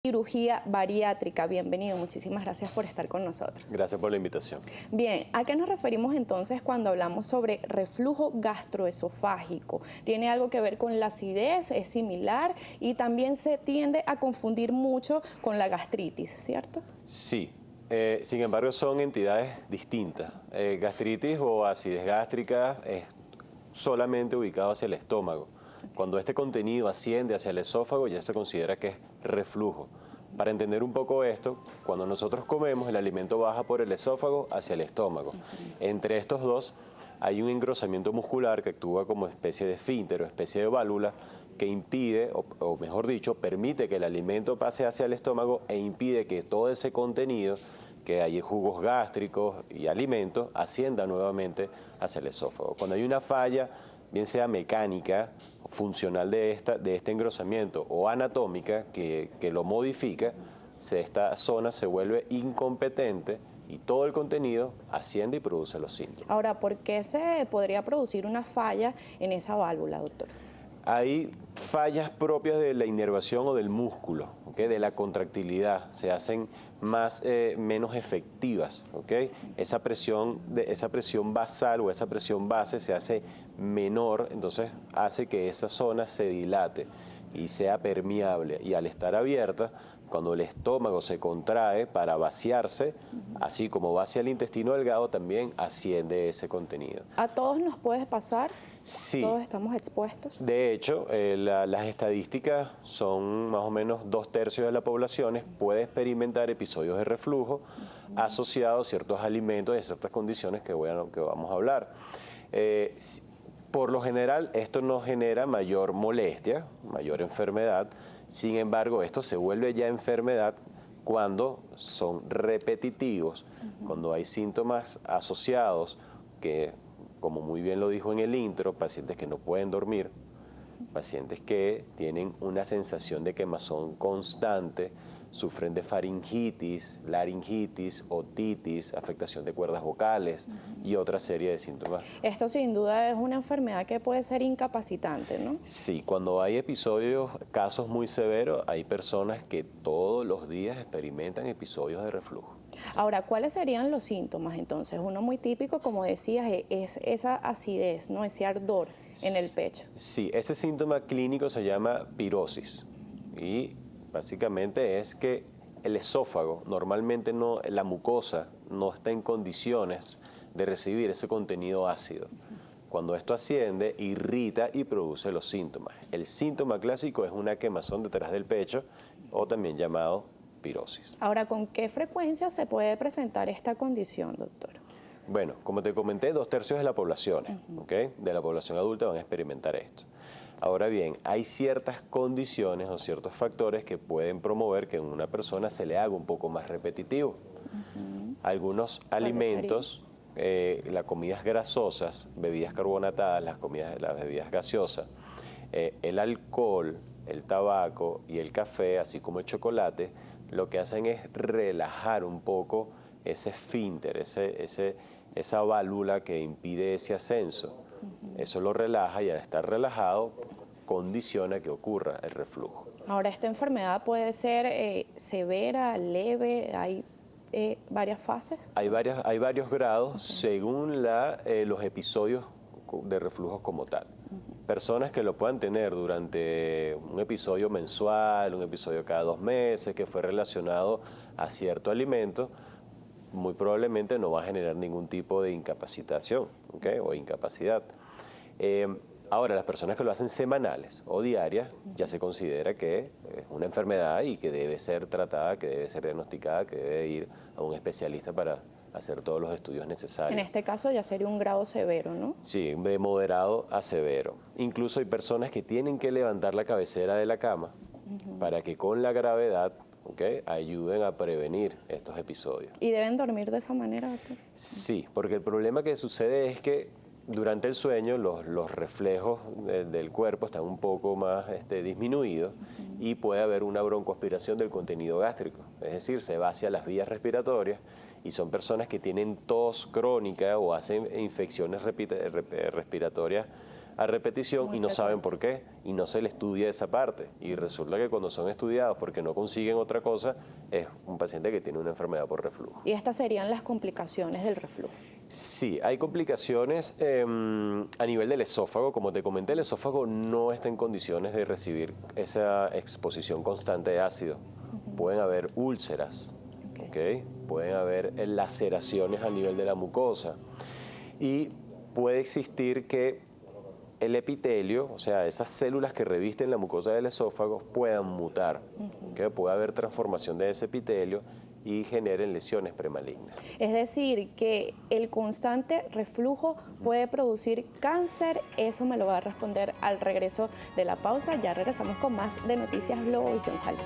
cirugía bariátrica. Bienvenido, muchísimas gracias por estar con nosotros. Gracias por la invitación. Bien, ¿a qué nos referimos entonces cuando hablamos sobre reflujo gastroesofágico? ¿Tiene algo que ver con la acidez? ¿Es similar? Y también se tiende a confundir mucho con la gastritis, ¿cierto? Sí, sin embargo son entidades distintas. Gastritis o acidez gástrica es solamente ubicado hacia el estómago. Cuando este contenido asciende hacia el esófago ya se considera que es reflujo. Para entender un poco esto, cuando nosotros comemos el alimento baja por el esófago hacia el estómago. Entre estos dos hay un engrosamiento muscular que actúa como especie de esfínter o especie de válvula que impide, o mejor dicho, permite que el alimento pase hacia el estómago e impide que todo ese contenido que hay en jugos gástricos y alimentos ascienda nuevamente hacia el esófago. Cuando hay una falla, bien sea mecánica, funcional de este engrosamiento o anatómica que lo modifica, esta zona se vuelve incompetente y todo el contenido asciende y produce los síntomas. Ahora, ¿por qué se podría producir una falla en esa válvula, doctor? Hay fallas propias de la inervación o del músculo, ¿okay? De la contractilidad, se hacen menos efectivas, ¿okay? Esa presión basal o esa presión base se hace menor, entonces hace que esa zona se dilate y sea permeable, y al estar abierta, cuando el estómago se contrae para vaciarse, así como va hacia el intestino delgado, también asciende ese contenido. ¿A todos nos puede pasar? Sí. ¿Todos estamos expuestos? De hecho, las estadísticas son más o menos 2/3 de la población puede experimentar episodios de reflujo asociados a ciertos alimentos y a ciertas condiciones que vamos a hablar. Por lo general, esto no genera mayor molestia, mayor enfermedad. Sin embargo, esto se vuelve ya enfermedad cuando son repetitivos, cuando hay síntomas asociados que, como muy bien lo dijo en el intro, pacientes que no pueden dormir, pacientes que tienen una sensación de quemazón constante, sufren de faringitis, laringitis, otitis, afectación de cuerdas vocales y otra serie de síntomas. Esto sin duda es una enfermedad que puede ser incapacitante, ¿no? Sí, cuando hay casos muy severos, hay personas que todos los días experimentan episodios de reflujo. Ahora, ¿cuáles serían los síntomas entonces? Uno muy típico, como decías, es esa acidez, ¿no? Ese ardor en el pecho. Sí, ese síntoma clínico se llama pirosis y básicamente es que el esófago, normalmente la mucosa no está en condiciones de recibir ese contenido ácido. Cuando esto asciende, irrita y produce los síntomas. El síntoma clásico es una quemazón detrás del pecho o también llamado pirosis. Ahora, ¿con qué frecuencia se puede presentar esta condición, doctor? Bueno, como te comenté, 2/3 de la población, ¿okay? De la población adulta van a experimentar esto. Ahora bien, hay ciertas condiciones o ciertos factores que pueden promover que en una persona se le haga un poco más repetitivo. Algunos alimentos, las comidas grasosas, bebidas carbonatadas, las bebidas gaseosas, el alcohol, el tabaco y el café, así como el chocolate, lo que hacen es relajar un poco ese esfínter, esa válvula que impide ese ascenso. Eso lo relaja y al estar relajado condiciona que ocurra el reflujo. Ahora, esta enfermedad puede ser severa, leve, hay varias fases. Hay varios grados según los episodios de reflujo como tal. Personas que lo puedan tener durante un episodio mensual, un episodio cada 2 meses, que fue relacionado a cierto alimento, muy probablemente no va a generar ningún tipo de incapacitación, ¿okay? O incapacidad. Ahora, las personas que lo hacen semanales o diarias, ya se considera que es una enfermedad y que debe ser tratada, que debe ser diagnosticada, que debe ir a un especialista para hacer todos los estudios necesarios. En este caso ya sería un grado severo, ¿no? Sí, de moderado a severo. Incluso hay personas que tienen que levantar la cabecera de la cama para que con la gravedad, ¿okay?, ayuden a prevenir estos episodios. ¿Y deben dormir de esa manera, doctor? Sí, porque el problema que sucede es que durante el sueño los reflejos del cuerpo están un poco más disminuidos y puede haber una broncoaspiración del contenido gástrico, es decir, se va hacia las vías respiratorias y son personas que tienen tos crónica o hacen infecciones respiratorias a repetición Muy y no cierto. saben por qué, y no se le estudia esa parte. Y resulta que cuando son estudiados porque no consiguen otra cosa, es un paciente que tiene una enfermedad por reflujo. Y estas serían las complicaciones del reflujo. Sí, hay complicaciones a nivel del esófago. Como te comenté, el esófago no está en condiciones de recibir esa exposición constante de ácido. Pueden haber úlceras, ¿ok? Pueden haber laceraciones a nivel de la mucosa y puede existir que el epitelio, o sea, esas células que revisten la mucosa del esófago, puedan mutar, ¿ok? Puede haber transformación de ese epitelio y generen lesiones premalignas. Es decir, que el constante reflujo puede producir cáncer. Eso me lo va a responder al regreso de la pausa. Ya regresamos con más de Noticias Globovisión Salud.